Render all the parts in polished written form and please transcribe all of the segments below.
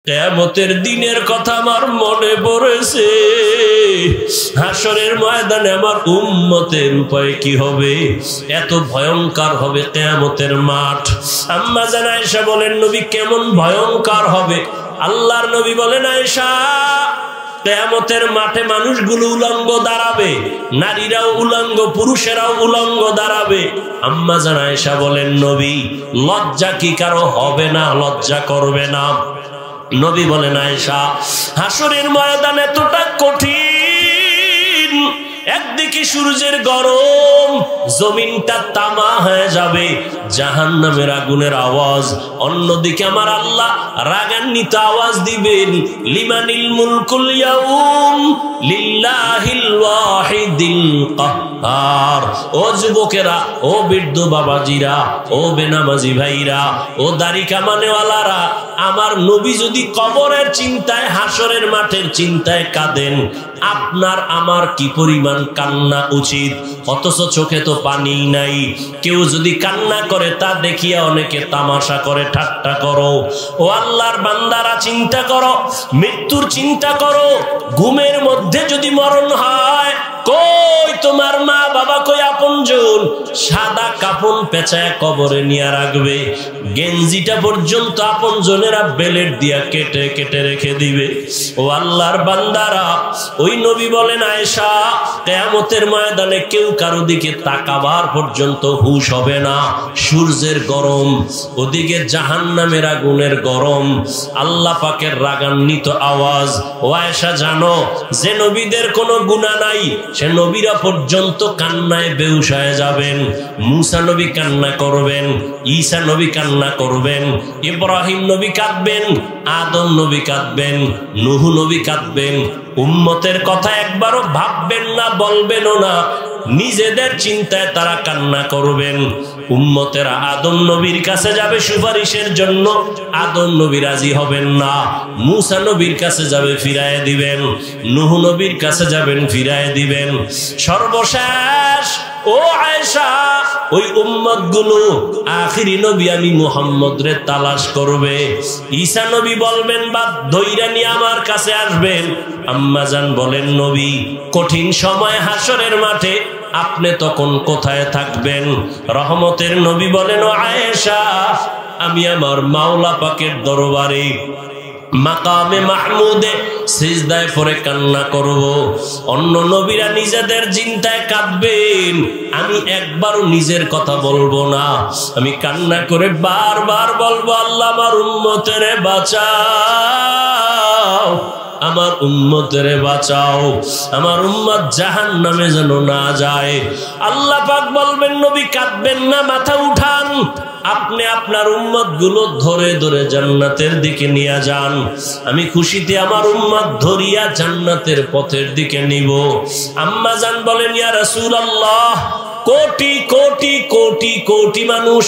কিয়ামতের দিনের কথা আমার মনে পড়েছে। হাসরের ময়দানে আমার উম্মতের উপায় কি হবে, এত ভয়ঙ্কর হবে কিয়ামতের মাঠ। আম্মা জান আয়েশা বলেন, নবী কেমন ভয়ঙ্কর হবে? আল্লাহর নবী বলেন, আয়েশা কিয়ামতের মাঠে মানুষগুলো উলঙ্গ দাঁড়াবে, নারীরাও উলঙ্গ, পুরুষেরাও উলঙ্গ দাঁড়াবে। আম্মা জান আয়েশা বলেন, নবী লজ্জা কি কারো হবে না? লজ্জা করবে না? নবী বলেন, আয়েশা হাসরের ময়দান এতটা কঠিন, একদিকে সূর্যের গরম, জমিনটা তামা হয়ে যাবে, জাহান্নামের আগুনের আওয়াজ, অন্যদিকে আমার আল্লাহ রাগান্বিত আওয়াজ দিবেন, লিমানিল মুলকুল ইয়াউম লিল্লাহিল ওয়াহিদিল কাহ্হার। ও যুবকেরা, ও বৃদ্ধ বাবাজিরা, ও বেনামাজি ভাইরা, ও দাড়ি কামানেওয়ালারা, আমার নবী যদি কবরের চিন্তায়, হাসরের মাঠের চিন্তায় কাঁদেন, আপনার আমার কি পরিমাণ কান্না উচিত? অথচ চোখে তো পানি নাই। কেউ যদি কান্না করে তা দেখিয়া অনেকে তামাশা করে, ঠাট্টা করো। ও আল্লাহর বান্দারা, চিন্তা করো, মৃত্যুর চিন্তা করো। ঘুমের মধ্যে যদি মরণ হয়, কই তোমার মা বাবা, কই আপনজন? সাদা কাপড় পেঁচায় কবরে নিয়ে রাখবে, গেঞ্জিটা পর্যন্ত আপনজনেরা বেলেট দিয়া কেটে কেটে রেখে দিবে। ও আল্লাহর বান্দারা, ওই নবী বলেন, আয়েশা কিয়ামতের ময়দানে কেউ কারো দিকে তাকাবার পর্যন্ত হুঁশ হবে না। সূর্যের গরম, ওদিকে জাহান্নামের আগুনের গরম, আল্লাহ পাকের রাগান্বিত আওয়াজ। ও আয়েশা জানো, যে নবীদের কোনো গুনাহ নাই, সে নবীরা পর্যন্ত কান্নায় বেহুশ হয়ে যাবেন। মুসা নবী কান্না করবেন, ঈসা নবী কান্না করবেন, ইব্রাহিম নবী কাঁদবেন, আদম নবী কাঁদবেন, নূহ নবী কাঁদবেন। উম্মতের কথা একবারও ভাববেন না, বলবেনও না, নিজেদের চিন্তায় তারা কান্না করবেন। উম্মতেরা আদম নবীর কাছে যাবে সুপারিশের জন্য, আদম নবী রাজি হবেন না। মুসা নবীর কাছে যাবে, ফিরায় দিবেন। নূহ নবীর কাছে যাবেন, ফিরায় দিবেন। সর্বশেষ ও আয়েশা, ওই উম্মত গুলো আখিরি নবী আমি মুহাম্মদ রে তালাশ করবে। ঈসা নবী বলবেন, বা ধৈর্য নিয়ে আমার কাছে আসবেন। আম্মা জান বলেন, নবী কঠিন সময় হাসরের মাঠে আপনি তখন কোথায় থাকবেন? রহমতের নবী বলেন, ও আয়েশা আমি আমার মাওলা পাকের দরবারে মাকামে মাহমুদে সিজদায় পড়ে কান্না করব। অন্য নবীরা নিজেদের চিন্তায় কাঁদবেন, আমি একবারও নিজের কথা বলবো না। আমি কান্না করে বারবার বলবো, আল্লাহ আমার উম্মতেরে বাঁচাও, আমার উম্মতেরে বাঁচাও, আমার উম্মত জাহান্নামে যেন না যায়। আল্লাহ পাক বলবেন, নবী কাঁদবেন না, মাথা উঠান, আপনি আপনার উম্মত গুলো ধরে ধরে জান্নাতের দিকে নিয়ে যান। আমি খুশিতে আমার উম্মত ধরিয়া জান্নাতের পথের দিকে নিব। আম্মা জান বলেন, ইয়া রাসূলুল্লাহ কোটি কোটি কোটি কোটি মানুষ,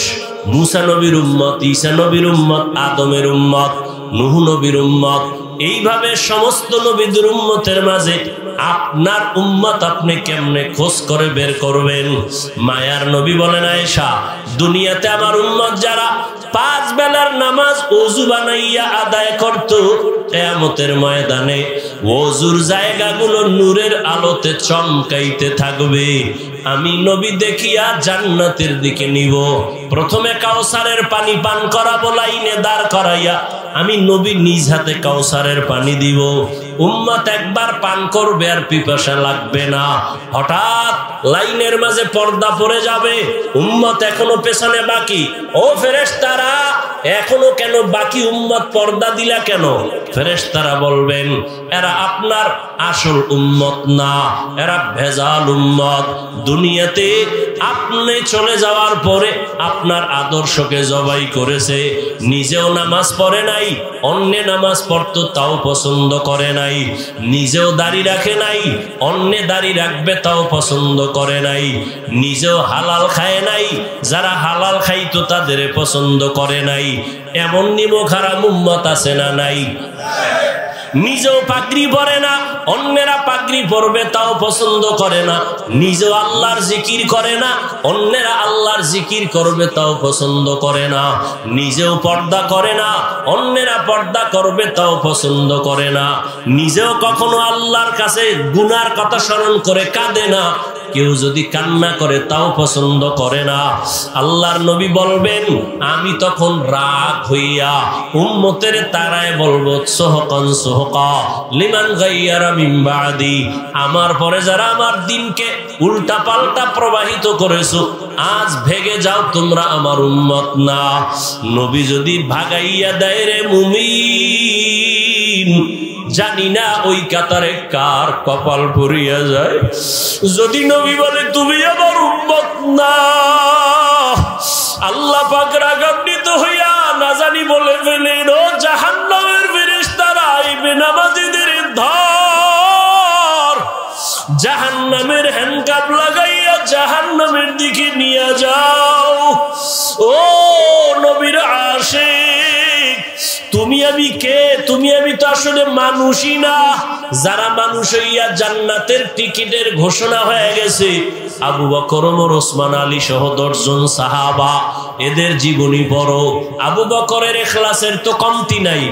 মুসা নবীর উম্মত, ঈসা নবীর উম্মত, আদমের উম্মত, নূহ নবীর উম্মত, এইভাবে সমস্ত নবীদের উম্মতের মাঝে আপনার উম্মত আপনি কেমনে খোঁজ করে বের করবেন? মায়ার নবী বলেন, আয়েশা দুনিয়াতে আমার উম্মত যারা 5 বেলার নামাজ ওযু বানাইয়া আদায় করত, কিয়ামতের ময়দানে ওযুর জায়গাগুলো নূরের আলোতে চমকাইতে থাকবে। আমি নবী দেখিয়া জান্নাতের দিকে নিব। প্রথমে কাউসারের পানি পান করাবো, লাইনে দাঁড় করাইয়া আমি নবী নিজ হাতে কাউসারের পানি দিব। উম্মত একবার পান করবে, আর পিপাসা লাগবে না। হঠাৎ লাইনের মাঝে পর্দা পড়ে যাবে, উম্মত এখনো পেছনে বাকি। ও ফেরেশতারা, এখনো কেন বাকি? উম্মত পর্দা দিলা কেন? ফেরেশতারা বলবেন, এরা আপনার আসল উম্মত না, এরা ভেজাল উম্মত। দুনিয়াতে আপনি চলে যাওয়ার পরে আপনার আদর্শকে জবাই করেছে, নিজেও নামাজ পড়ে নাই, অন্য নামাজ পড়তো তাও পছন্দ করে নাই, নিজেও দাড়ি রাখে নাই, অন্য দাড়ি রাখবে তাও পছন্দ করে নাই, নিজেও হালাল খায় নাই, যারা হালাল খাইতো তাদের পছন্দ করে নাই। এমন নিমক হারাম উম্মত আছে না নাই? নিজেও পাগড়ি পরে না, অন্যেরা পাগড়ি পরবে তাও পছন্দ করে না, নিজেও আল্লাহর জিকির করে না, অন্যেরা আল্লাহর জিকির করবে তাও পছন্দ করে না, নিজেও পর্দা করে না, অন্যেরা পর্দা করবে তাও পছন্দ করে না, নিজেও কখনো আল্লাহর কাছে গুনার কথা স্মরণ করে কাঁদে না, কেউ যদি কান্না করে তাও পছন্দ করে না। আল্লাহর নবী বলবেন, আমি তখন রাগ হইয়া উম্মতের তারায় বলবো সোহকান সোহকা লিমান গাইয়ারা মিন বাদি, আমার পরে যারা আমার দিনকে উল্টা পাল্টা প্রবাহিত করেছো আজ ভেগে যাও, তোমরা আমার উম্মত না। নবী যদি ভাগাইয়া দেয় রে মুমিন, জানি না ওই কাতারে কার কপাল ভরিয়া যায়। যদি নবী বলে তুমি আমার উম্মত না, আল্লাহ পাক রাগান্বিত হইয়া না জানি বলে ফেলেন, ও জাহান্নামের ফেরেশতারা এই বেনামাজীদের ধর, জাহান্নামের হ্যান্ডকাপ লাগাইয়া জাহান্নামের দিকে নিয়ে যাও। ও নবীর আশিক, তুমি আমি কে? তুমি আমি তো আসলে মানুষই না। যারা মানুষ হইয়া জান্নাতের টিকিটের ঘোষণা হয়ে গেছে, আবু বকর, ওমর, ওসমান, আলী সহ 10 জন সাহাবা, এদের জীবনী বড়। আবু বকরের ইখলাসের তো কমতি নাই,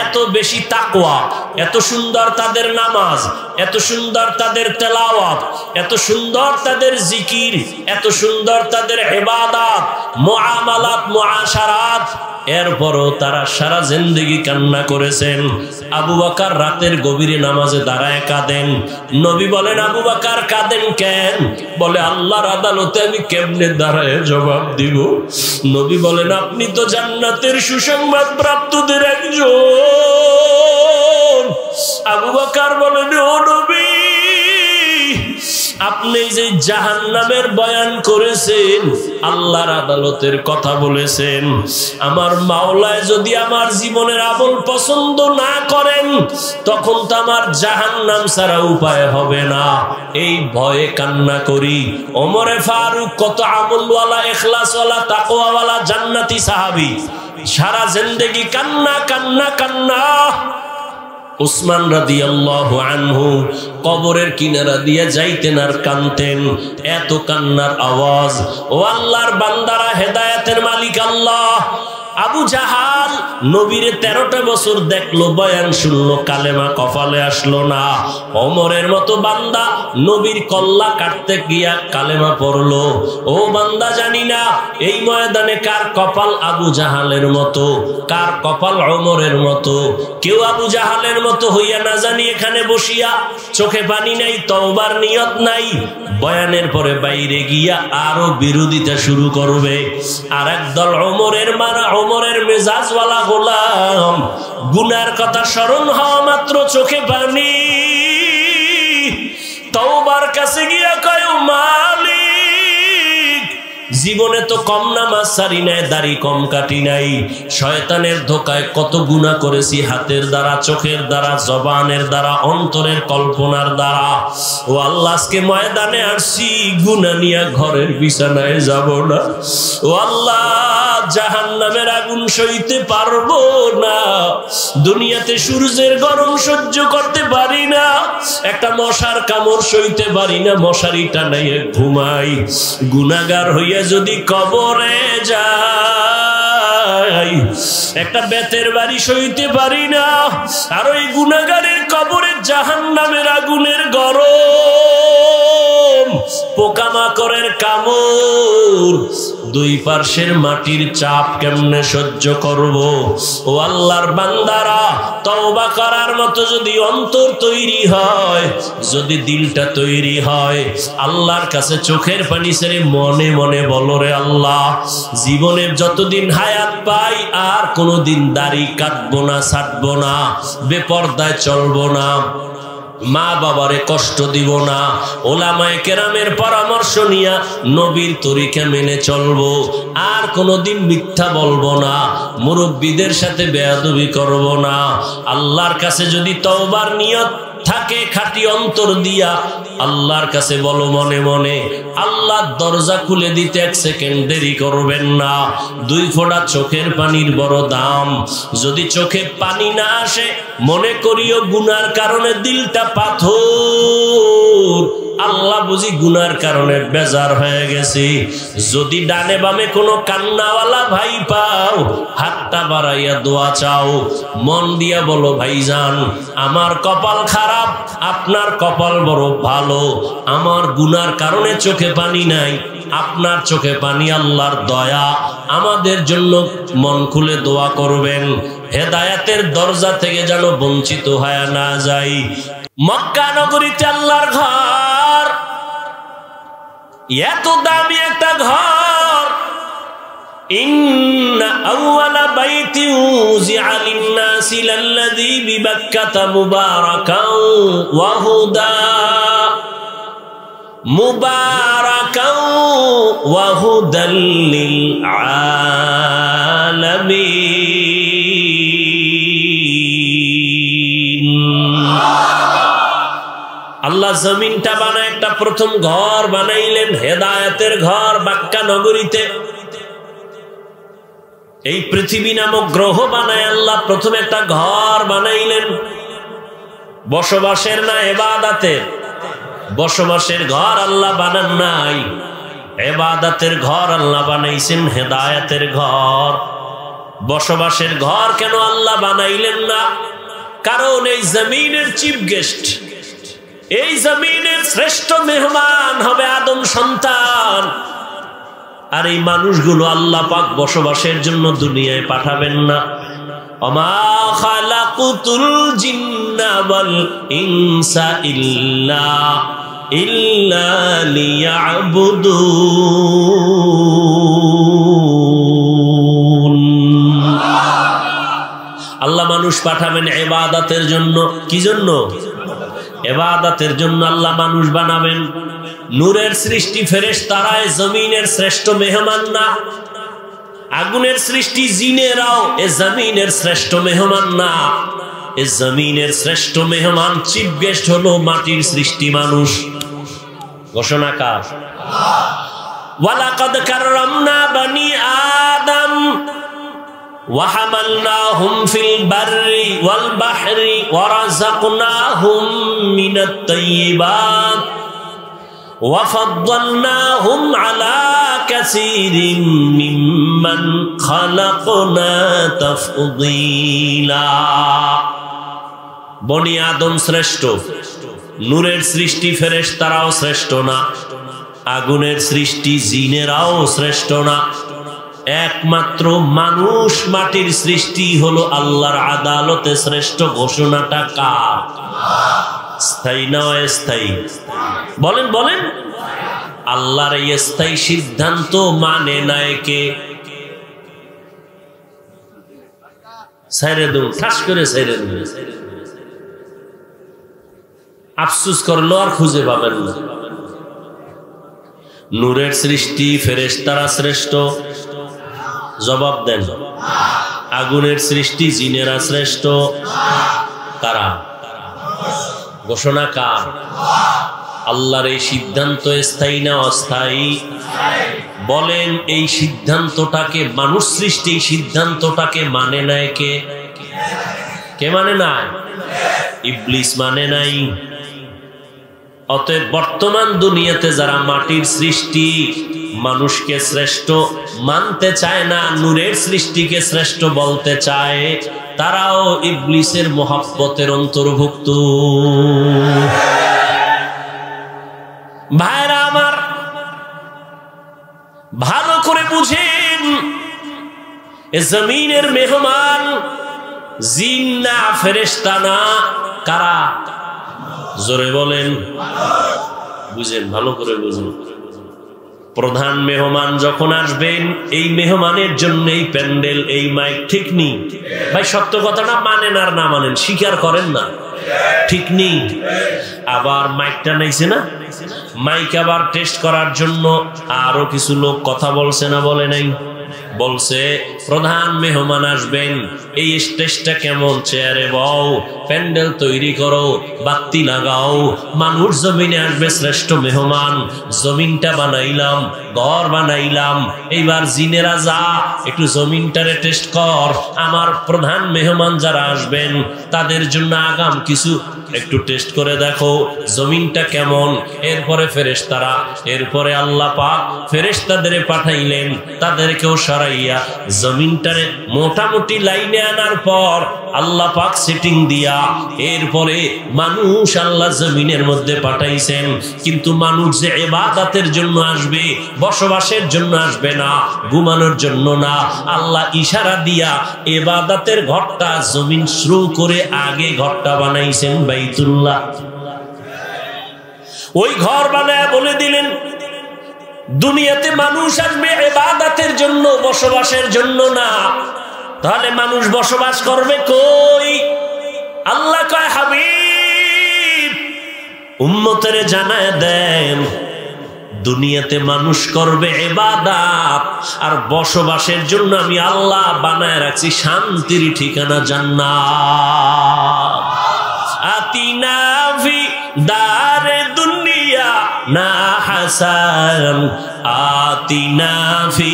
এত বেশি তাকওয়া, এত সুন্দর তাদের নামাজ, এত সুন্দর তাদের তেলাওয়াত, এত সুন্দর তাদের জিকির, এত সুন্দর তাদের ইবাদত, মুআমালাত, মুআশারাত। এরপরও তারা সারা জিন্দেগি কান্না করেছেন। আবু বকর রাতের গভীরে নামাজে দাঁড়ায় কাঁদেন। নবী বলেন, আবু বকর কাঁদেন কেন? বলে, আল্লাহর আদালতে আমি কেমনে দাঁড়ায় জবাব দিব? নবী বলেন, আপনি তো জান্নাতের সুসংবাদ প্রাপ্তদের একজন। আবু বকর বলেন, ও নবী, আপনি যে জাহান্নামের বয়ান করেছেন, আল্লাহর আদালতের কথা বলেছেন, আমার মাওলায় যদি আমার জীবনের আমল পছন্দ না করেন, তখন তো আমার জাহান্নাম ছাড়া উপায় হবে না। এই ভয়ে কান্না করি। ওমরে ফারুক কত আমলওয়ালা, ইখলাসওয়ালা, তাকওয়াওয়ালা জান্নাতি সাহাবী, সারা জিন্দেগি কান্না কান্না কান্না। উসমান রাদিয়াল্লাহু আনহু কবরের কিনারা দিয়ে যাইতেন আর কানতেন, এত কান্নার আওয়াজ। ও আল্লাহর বান্দারা, হেদায়েতের মালিক আল্লাহ। আবু জাহাল নবীরে 13টা বছর দেখলো, বয়ান শুনলো, কালেমা কপালে আসলো না। ওমরের মতো বান্দা নবীর কল্লা কাটতে গিয়া কালেমা পড়লো। ও বান্দা, জানি না এই ময়দানে কার কপাল আবু জাহালের মতো, কার কপাল ওমরের মতো। কেউ আবু জাহালের মতো হইয়া না জানি এখানে বসিয়া চোখে পানি নাই, তওবার নিয়ত নাই, বয়ানের পরে বাইরে গিয়া আরো বিরোধিতা শুরু করবে। আর একদল ওমরের মারা, ওমরের মেজাজওয়ালা গোলাম, গুনার কথা স্মরণ হওয়া মাত্র চোখে পানি, তওবার কাছে গিয়া কয়, মালিক, জীবনে তো কম নামাজ সারি নাই, দাড়ি কম কাটি নাই, শয়তানের ধোকায় কত গুনাহ করেছি, হাতের দ্বারা, চোখের দ্বারা, জবানের দ্বারা, অন্তরের কল্পনার দ্বারা। ও আল্লাহ, আজকে ময়দানে আসছি, গুনাহ নিয়ে ঘরের বিছানায় যাব না। ও আল্লাহ, জাহান্নামের আগুন সইতে পারবো না, দুনিয়াতে সূর্যের গরম সহ্য করতে পারি না, একটা মশার কামড় সইতে পারি না, মশারি টানাইয়ে ঘুমাই। গুনাহগার হইয়া যদি কবরে যাই, একটা বেতের বাড়ি সইতে পারি না, আর ওই গুনাহগারের কবরে জাহান্নামের আগুনের গরম, পোকামাকড়ের কামড়, দুই পার্শ্বের মাটির চাপ কেমনে সহ্য করব? ও আল্লাহর বান্দারা, তওবা করার মতো যদি অন্তর তৈরি হয়, যদি দিলটা তৈরি হয়, আল্লাহর কাছে চোখের পানি ছেড়ে মনে মনে বলো, রে আল্লাহ, জীবনের যতদিন হায়াত পাই আর কোনোদিন দাড়ি কাটবো না, ছাড়বো না, বেপরদায় চলবো না, মা বাবারে কষ্ট দিব না, ওলামায়ে কেরামের পরামর্শ নিয়া নবীর তরিকা মেনে চলবো, আর কোনোদিন মিথ্যা বলবো না, মুরব্বীদের সাথে বেয়াদবি করব না। আল্লাহর কাছে যদি তওবার নিয়ত থাকে খাঁটি অন্তর দিয়া আল্লাহর কাছে বলো মনে মনে, আল্লাহ দরজা খুলে দিতে 1 সেকেন্ড দেরি করবেন না। 2 ফোঁটা চোখের পানির বড় দাম। যদি চোখে পানি না আসে মনে করিও গুনার কারণে দিলটা পাথর, আল্লাহ বুঝি গুনার কারণে বেজার হয়ে গেছে। যদি ডানে বামে কোনো কান্নাওয়ালা ভাই পাও, হাতটা বাড়াইয়া দোয়া চাও, মন দিয়া বলো ভাইজান আমার কপাল খারাপ, আপনার কপাল বড় ভালো। আমার গুনার কারণে চোখে পানি নাই, আপনার চোখে পানি আল্লাহর দয়া। আমাদের জন্য মন খুলে দোয়া করবেন, হেদায়েতের দরজা থেকে যেন বঞ্চিত হয়ে না যাই। মক্কা নগরীতে আল্লাহর ঘর, এত দামি একটা ঘর। ইন্না আউওয়ালা বাইতি উযিআ লিন-নাসি লাল্লাযী বিবাক্কাতা মুবারাকান ওয়া হুদা, মুবারাকান ওয়া হুদাল লিল আলামিন। আল্লাহ জমিনটা বানায় একটা প্রথম ঘর বানাইলেন, হেদায়েতের ঘর মক্কা নগরীতে। এই পৃথিবী নামক গ্রহ বানায় আল্লাহ প্রথম একটা ঘর বানাইলেন, বসবাসের না ইবাদতের। বসবাসের ঘর আল্লাহ বানান নাই, ইবাদতের ঘর আল্লাহ বানাইছেন, হেদায়েতের ঘর। বসবাসের ঘর কেন আল্লাহ বানাইলেন না? কারণ এই জমিনের চিফ গেস্ট, এই জমিনের শ্রেষ্ঠ মেহমান হবে আদম সন্তান। আর এই মানুষগুলো আল্লাহ পাক বসবাসের জন্য দুনিয়ায় পাঠাবেন না। ওমা খালাকুতুল জিন্না ওয়াল ইনসা ইল্লা লিয়াবুদুন। আল্লাহ মানুষ পাঠাবেন ইবাদতের জন্য। কি জন্য? ইবাদতের জন্য আল্লাহ মানুষ বানাবেন। নূরের সৃষ্টি ফেরেশতারায় জমিনের শ্রেষ্ঠ মেহমান না। আগুনের সৃষ্টি জিনেরাও এ জমিনের শ্রেষ্ঠ মেহমান না। এ জমিনের শ্রেষ্ঠ মেহমান চিফ গেস্ট হলো মাটির সৃষ্টি মানুষ। ঘোষণা কার? ওয়ালাকাদ কাররামনা বানি আদম وحملناهم في البر والبحر ورزقناهم من الطيبات وفضلناهم على كثير ممن خلقنا تفضيلا। বনি আদম শ্রেষ্ঠ, নূরের সৃষ্টি ফেরেশতারাও শ্রেষ্ঠ না, আগুনের সৃষ্টি জিনেরাও শ্রেষ্ঠ না। একমাত্র মানুষ মাটির সৃষ্টি হলো আল্লাহর আদালতে শ্রেষ্ঠ। ঘোষণাটা কার? স্থায়ী না অস্থায়ী? বলেন বলেন। আল্লাহর এই স্থায়ী সিদ্ধান্ত মানে নাই কে? ছেড়ে দেব, ঠাস করে ছেড়ে দেব। আফসোস করলো আর খুঁজে পাবেন না। নূরের সৃষ্টি ফেরেশতারা শ্রেষ্ঠ, জবাব দেন। আগুনের সৃষ্টি জিনেরা শ্রেষ্ঠ, কারা? ঘোষণা কার? আল্লাহর এই সিদ্ধান্ত স্থায়ী না অস্থায়ী? বলেন। এই সিদ্ধান্তটাকে মানুষ সৃষ্টি, এই সিদ্ধান্তটাকে মানে নাই কে? কে মানে নাই? ইবলিস মানে নাই। অতএব বর্তমান দুনিয়াতে যারা মাটির সৃষ্টি মানুষকে শ্রেষ্ঠ মানতে চায় না, নূরের সৃষ্টিকে শ্রেষ্ঠ বলতে চায়, তারাও ইবলিসের মহব্বতের অন্তর্ভুক্ত। ভাইরা আমার, ভালো করে বুঝেন, এ জমিনের মেহমান জিন না ফেরেশতা না, কারা? জোরে বলেন। বুঝেন, ভালো করে বুঝেন। প্রধান মেহমান যখন আসবেন, এই মেহমানের জন্য এই প্যান্ডেল, এই মাইক, ঠিক নেই ভাই? সত্য কথাটা মানেন আর না মানেন, স্বীকার করেন না, ঠিক নেই? আবার মাইকটা নাইছে না, মাইক আবার টেস্ট করার জন্য আরো কিছু লোক কথা বলছে না, বলে নাই? বলছে প্রধান মেহমান আসবেন, এই স্টেজটা কেমন, চেয়ারে বও, প্যান্ডেল তৈরি করো, বাতি লাগাও, মানুষ জমিনে আসবে শ্রেষ্ঠ মেহমান। জমিনটা বানাইলাম, ঘর বানাইলাম, এইবার জিনেরা যা একটু জমিনটারে টেস্ট কর, আমার প্রধান মেহমান যারা আসবেন তাদের জন্য আগাম কিছু একটু টেস্ট করে দেখো জমিনটা কেমন। এরপরে ফেরেশতারা, এরপরে আল্লাহ পাক ফেরেশতাদের পাঠাইলেন, তাদেরকেও সরাইয়া জমিনটারে মোটামুটি লাইনে আনার পর আল্লাহ পাক সেটিং দিয়া এরপরে মানুষ আল্লাহ জমিনের মধ্যে পাঠাইছেন। কিন্তু মানুষ যে ইবাদতের জন্য আসবে, বসবাসের জন্য আসবে না, ঘুমানোর জন্য না, আল্লাহ ইশারা দিয়া ইবাদতের ঘরটা জমিন শুরু করে আগে ঘরটা বানাইছেন বাইতুল্লাহ। ওই ঘর বানায় বলে দিলেন দুনিয়াতে মানুষ আসবে ইবাদতের জন্য, বসবাসের জন্য না। তাহলে মানুষ বসবাস করবে কই? আল্লাহ কয় হাবিব উম্মতের জানায় দেন দুনিয়াতে মানুষ করবে ইবাদত, আর বসবাসের জন্য আমি আল্লাহ বানায় রাখছি শান্তির ঠিকানা জান্নাত। আতিনা ফি দারে দুনিয়া না হাসান, আতিনা ফি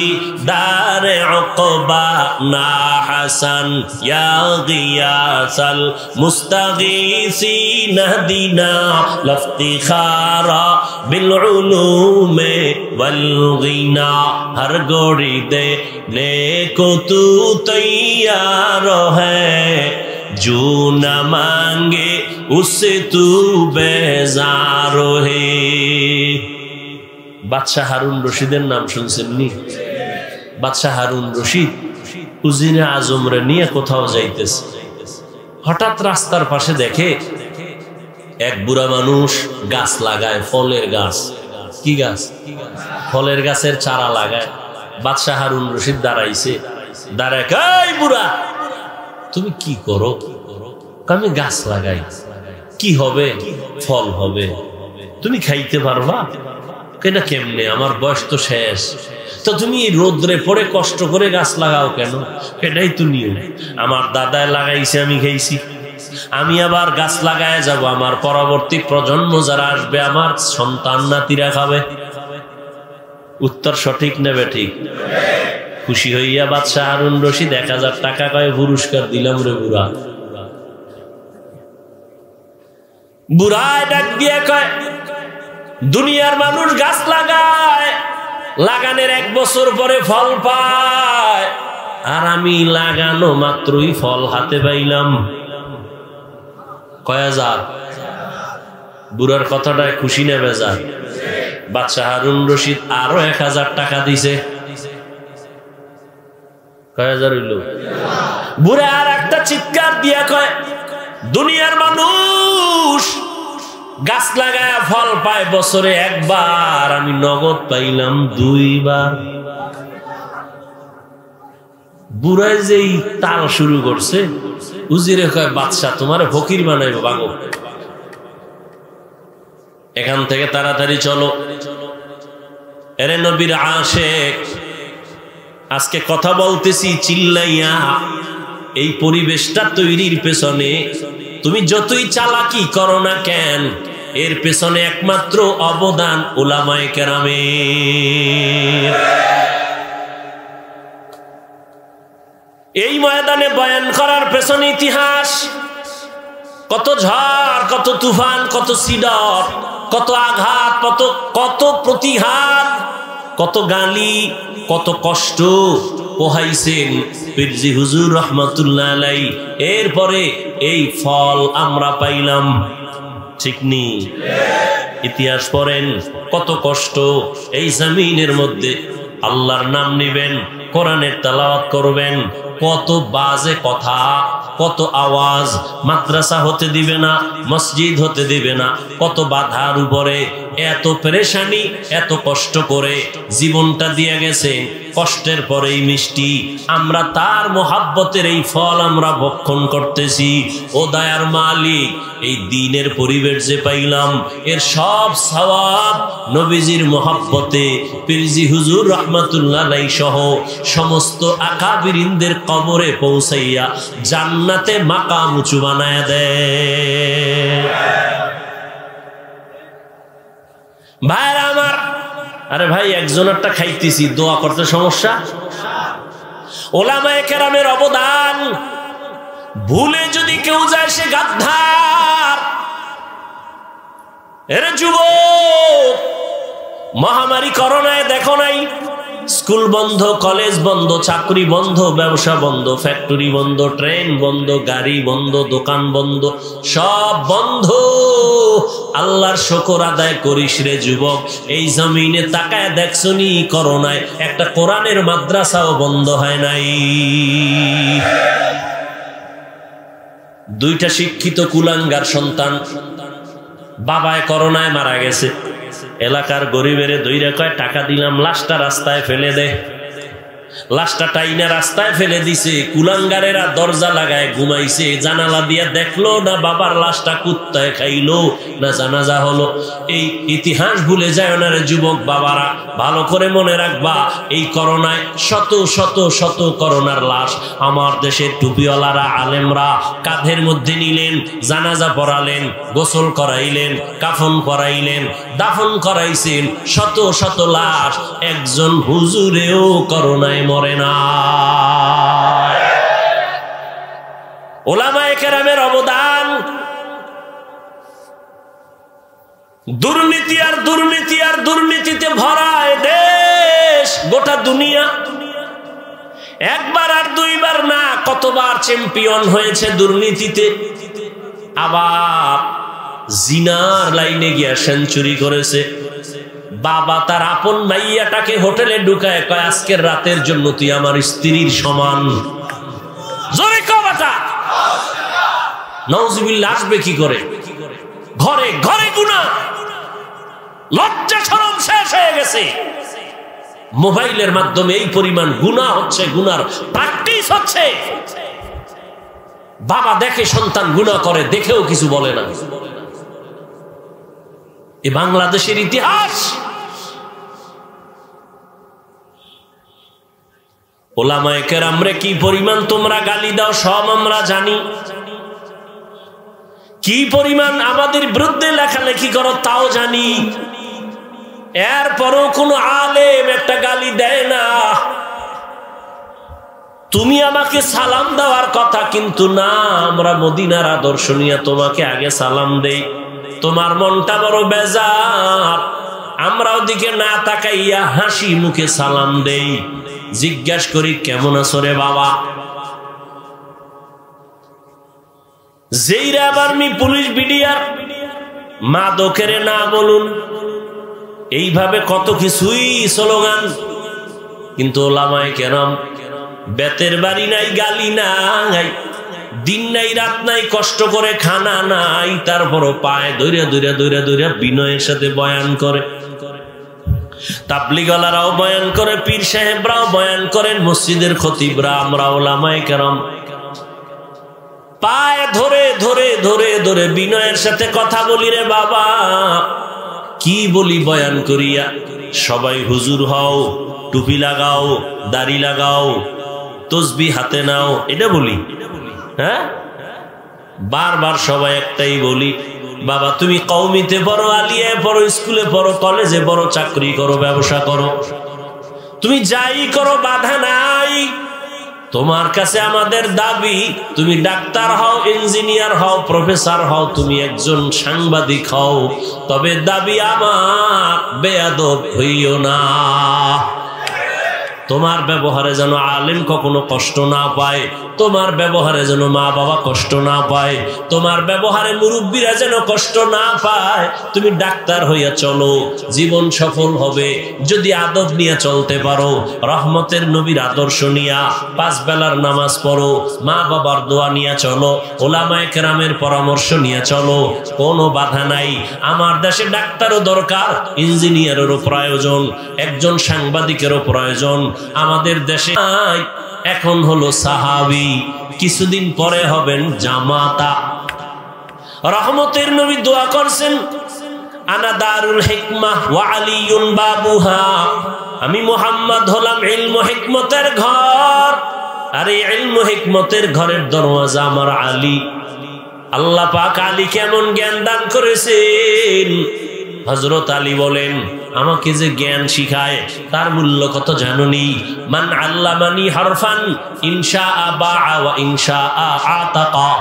দারে উকবা না হাসান, ইয়া গিয়াসাল মুস্তাগীসিন দিনা লফতিখারা বিল উলুমে ওয়াল গিনা। হর গোড়ি দে নেকো তু তৈয়ার হ্যায়, जो न मांगे उससे तू बेजार है। বাদশাহ হারুন রশিদের নাম শুনছেন নি? বাদশাহ হারুন রশিদ উজিরে আজমরে নিয়ে কোথাও যাইতেছে, হঠাৎ রাস্তার পাশে দেখে এক বুড়া মানুষ গাছ লাগায়, ফলের গাছ। কি গাছ? ফলের গাছের চারা লাগায়। বাদশাহ হারুন রশিদ দাঁড়াইছে, দাঁড়ায় কই বুড়া তুমি কি করো? আমি গাছ লাগাই। কি হবে? ফল হবে। তুমি খাইতে পারবা? কেনা কেমনে? আমার বয়স তো শেষ। তো তুমি রোদ্রে পড়ে কষ্ট করে গাছ লাগাও কেন? এটাই তো নিয়ম। আমার দাদায় লাগাইছে, আমি খাইছি, আমি আবার গাছ লাগায় যাব, আমার পরবর্তী প্রজন্ম যারা আসবে আমার সন্তান নাতিরা খাবে। উত্তর সঠিক নেবে ঠিক? খুশি হইয়া বাদশাহ হারুন রশিদ 1000 টাকা কয়ে পুরস্কার দিলাম রে বুড়া। বুড়ায় ডাক দিয়ে কয় দুনিয়ার মানুষ গাছ লাগায়, লাগানোর 1 বছর পরে ফল পায়, আর আমি লাগানো মাত্রই ফল হাতে পাইলাম। কয় হাজার? বুড়ার কথাটায় খুশি না বেজার? বাদশাহ হারুন রশিদ আরো 1000 টাকা দিছে। কয় হাজার হইল? বুড়া আর একটা চিৎকার দিয়া কয় দুনিয়ার মানুষ গাছ লাগায় ফল পায় বছরে 1 বার, আমি নগদ পাইলাম 2 বার। বুড়ায় যেই তাল শুরু করছে, উজিরে কয় বাদশাহ তোমারে ফকির বানাইব, বাগো এখান থেকে তাড়াতাড়ি চলো। এরে নবীর আশেক, আজকে কথা বলতেছি চিল্লাইয়া, এই পরিবেশটা তৈরির পেছনে তুমি যতই চালাকি করো না কেন, এর পেছনে একমাত্র অবদান উলামায়ে কেরামের। এই ময়দানে বয়ান করার পেছনে ইতিহাস, কত ঝড়, কত তুফান, কত সিডর, কত আঘাত, কত প্রতিঘাত, কত গালি, কত কষ্ট পোহাইছেন পীরজি হুজুর রহমাতুল্লাহ আলাইহি। এরপরে এই ফল আমরা পাইলাম, ঠিক নি? ইতিহাস পড়েন, কত কষ্ট। এই জমিনের মধ্যে আল্লাহর নাম নিবেন, কোরআনের তেলাওয়াত করবেন, কত বাজে কথা, কত আওয়াজ, মাদ্রাসা হতে দিবে না, মসজিদ হতে দিবে না, কত বাধার উপরে এত পেরেশানি, এত কষ্ট করে জীবনটা দিয়ে গেছেন, কষ্টের পরেই মিষ্টি। আমরা তার মোহাব্বতের এই ফল আমরা ভক্ষণ করতেছি। ও দয়ার মালিক, এই দ্বীনের পরিবেশ যে পাইলাম, এর সব সওয়াব নবীজির মোহাব্বতে পীরজি হুজুর রাহমাতুল্লাহ আলাইহি সহ সমস্ত আকাবিরিনদের কবরে পৌঁছাইয়া জান্নাতে মাকাম উঁচু বানায়া দেয়। ভাইরা আমার, আরে ভাই একজনেরটা খাইতেছি, দোয়া করতে সমস্যা? ওলামায়ে কেরামের অবদান ভুলে যদি কেউ যায় সে গাদ্দার। এর যুবক, মহামারী করোনায় দেখো নাই, স্কুল বন্ধ, কলেজ বন্ধ, চাকরি বন্ধ, ব্যবসা বন্ধ, ফ্যাক্টরি বন্ধ, ট্রেন বন্ধ, গাড়ি বন্ধ, দোকান বন্ধ, সব বন্ধ। আল্লাহর শুকর আদায় করিস রে যুবক। এই জমিনে তাকায় দেখছনি, করোনায় একটা কোরআনের মাদ্রাসাও বন্ধ হয় নাই। দুইটা শিক্ষিত কুলাঙ্গার সন্তান বাবায় করোনায় মারা গেছে। এলাকার গরিবের দইরা কয় টাকা দিলাম, লাশটা রাস্তায় ফেলে দে। লাশটা টাইনা রাস্তায় ফেলে দিছে। কুলাঙ্গারেরা দরজা লাগায় ঘুমাইছে, জানালা দিয়া দেখলো না বাবার লাশটা কুত্তায় খাইলো না জানাজা হলো। এই ইতিহাস ভুলে যায় না রে যুবক বাবারা, ভালো করে মনে রাখবা। এই করোনায় শত শত শত করোনার লাশ আমার দেশের টুপিওয়ালারা আলেমরা কাঁধের মধ্যে নিলেন, জানাজা পড়ালেন, গোসল করাইলেন, কাফন পরাইলেন, দাফন করাইছেন। শত শত লাশ, একজন হুজুরেও করোনায় মরে না। ওলামায়ে কেরামের অবদান। দুর্নীতি আর দুর্নীতি আর দুর্নীতিতে ভরা দেশ, গোটা দুনিয়া। একবার আর দুইবার না, কতবার চ্যাম্পিয়ন হয়েছে দুর্নীতিতে। আবার জিনার লাইনে গিয়া সেঞ্চুরি করেছে। বাবা তার আপন মাইয়াটাকে হোটেলে ঢুকায় কয়, আজকের রাতের জন্য তুই আমার স্ত্রীর সমান। জোরে কথা নাউজুবিল্লাহ আসবে কি করে? ঘরে ঘরে গুনাহ, লজ্জা শরম শেষ হয়ে গেছে। মোবাইলের মাধ্যমে এই পরিমাণ গুনাহ হচ্ছে, গুনার প্র্যাকটিস হচ্ছে। বাবা দেখে সন্তান গুনাহ করে, দেখেও কিছু বলে না। এ বাংলাদেশের ইতিহাস। ওলামায়ে কেরামরে কি পরিমাণ তোমরা গালি দাও সব আমরা জানি। কি পরিমাণ আমাদের বিরুদ্ধে লেখালেখি করো তাও জানি। এরপরও কোনো আলেম একটা গালি দেয় না। তুমি আমাকে সালাম দেওয়ার কথা, কিন্তু না, আমরা মদিনার আদর্শ নিয়ে তোমাকে আগে সালাম দেই। তোমার মনটা বড় বেজার, আমরা ওদিকে না তাকাইয়া হাসি মুখে সালাম দেই। জিজ্ঞাসা করি কেমন আছো রে বাবা। যেইরা আবার পুলিশ বিডিআর মাদকের না বলুন, এইভাবে কত কিছুই স্লোগান। কিন্তু ওলামায়ে কেরাম বেতের বাড়ি নাই, গালি নাই, দিন নাই রাত নাই, কষ্ট করে খানা নাই, তারপরও পায় দৌড়া দৌড়া দৌড়া দৌড়া বিনয়ের সাথে বয়ান করে। তাবলীগওয়ালারাও বয়ান করে, পীর সাহেবরাও বয়ান করেন, মসজিদের খতিবরা, আমরা ওলামায়ে কেরাম পায়ে ধরে ধরে ধরে ধরে বিনয়ের সাথে কথা বলি রে বাবা। কি বলি বয়ান করিয়া? সবাই হুজুর হও, টুপি লাগাও, দাড়ি লাগাও, তসবিহ হাতে নাও, এটা বলি। হ্যাঁ, বারবার সবাই একটাই বলি, বাবা তুমি কওমিতে পড়ো, আলিয়ায় পড়ো, স্কুলে পড়ো, কলেজে পড়ো, চাকরি করো, ব্যবসা করো, তুমি যাই করো বাধা নাই। তোমার কাছে আমাদের দাবি, তুমি ডাক্তার হও, ইঞ্জিনিয়ার হও, প্রফেসর হও, তুমি একজন সাংবাদিক হও, তবে দাবি আমার বেয়াদব হইও না। তোমার ব্যবহারে যেন আলেম কখনো কষ্ট না পায়, তোমার ব্যবহারে যেন মা বাবা কষ্ট না পায়, তোমার ব্যবহারে মুরব্বীরা যেন কষ্ট না পায়। তুমি ডাক্তার হইয়া চলো, জীবন সফল হবে। যদি আদব নিয়ে চলতে পারো, রহমতের নবীর আদর্শ নিয়া 5 বেলার নামাজ পড়ো, মা বাবার দোয়া নিয়ে চলো, ওলামায়ে কেরামের পরামর্শ নিয়ে চলো, কোনো বাধা নাই। আমার দেশে ডাক্তারও দরকার, ইঞ্জিনিয়ারেরও প্রয়োজন, একজন সাংবাদিকেরও প্রয়োজন। আমাদের দেশে এখন হলো সাহাবী, কিছুদিন পরে হবেন জামাতা। রহমতের নবী দোয়া করছেন, আনা দারুল হিকমাহ ওয়া আলিয়ুন বাবুহা, আমি মুহাম্মদ হলাম ইলম হিকমতের ঘর, আর এই ইলম হিকমতের ঘরের দরওয়াজা আমার আলী। আল্লাহ পাক আলী কেমন জ্ঞান দান করেছেন। হযরত আলী বলেন, আমাকে যে জ্ঞান শিখায় তার মূল্য কত জানুনি? মান আল্লামানি হারফান ইনশাআ বাআ ওয়া ইনশাআ আতাকা।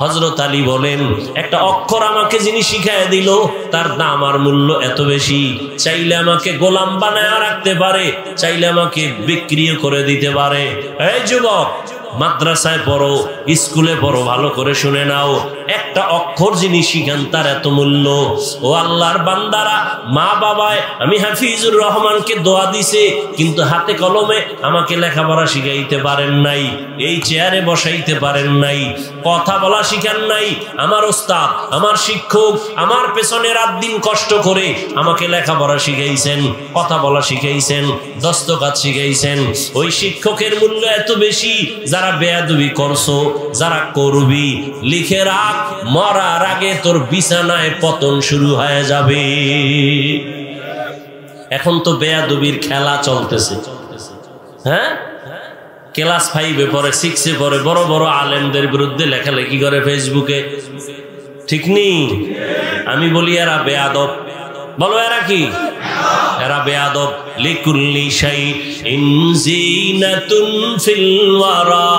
হযরত আলী বলেন, একটা অক্ষর আমাকে যিনি শিখায় দিল তার দাম আর মূল্য এত বেশি। চাইলে আমাকে গোলাম বানায় রাখতে পারে, চাইলে আমাকে বিক্রিও করে দিতে পারে। এই যুবক, মাদ্রাসায় পড়ো, স্কুলে পড়ো, ভালো করে শুনে নাও, একটা অক্ষর যিনি শিখান তার এত মূল্য। ও আল্লাহর বান্দারা, মা বাবায় আমি হাফিজুর রহমানকে দোয়া দিছে, কিন্তু হাতে কলমে আমাকে লেখাপড়া শিখাইতে পারেন নাই, এই চেয়ারে বসাইতে পারেন নাই, কথা বলা শিখান নাই। আমার ওস্তাদ, আমার শিক্ষক আমার পেছনে রাত দিন কষ্ট করে আমাকে লেখাপড়া শিখাইছেন, কথা বলা শিখাইছেন, দস্তখত শিখাইছেন। ওই শিক্ষকের মূল্য এত বেশি। যারা বেয়াদবি করছো, যারা করবি, লিখে রাখ, মরার আগে তোর বিছানায় পতন শুরু হয়ে যাবে। এখন তো বেয়াদবির খেলা চলতেছে। হ্যাঁ, ক্লাস 5-এ পড়ে, 6-এ পড়ে, বড় বড় আলেমদের বিরুদ্ধে লেখালেখি করে ফেসবুকে, ঠিক নেই? আমি বলি এরা বেয়াদব। বলো এরা কি? এরা বেয়াদব। লিকুল্লি শাইইন যিনাতুন ফিল ওয়ারা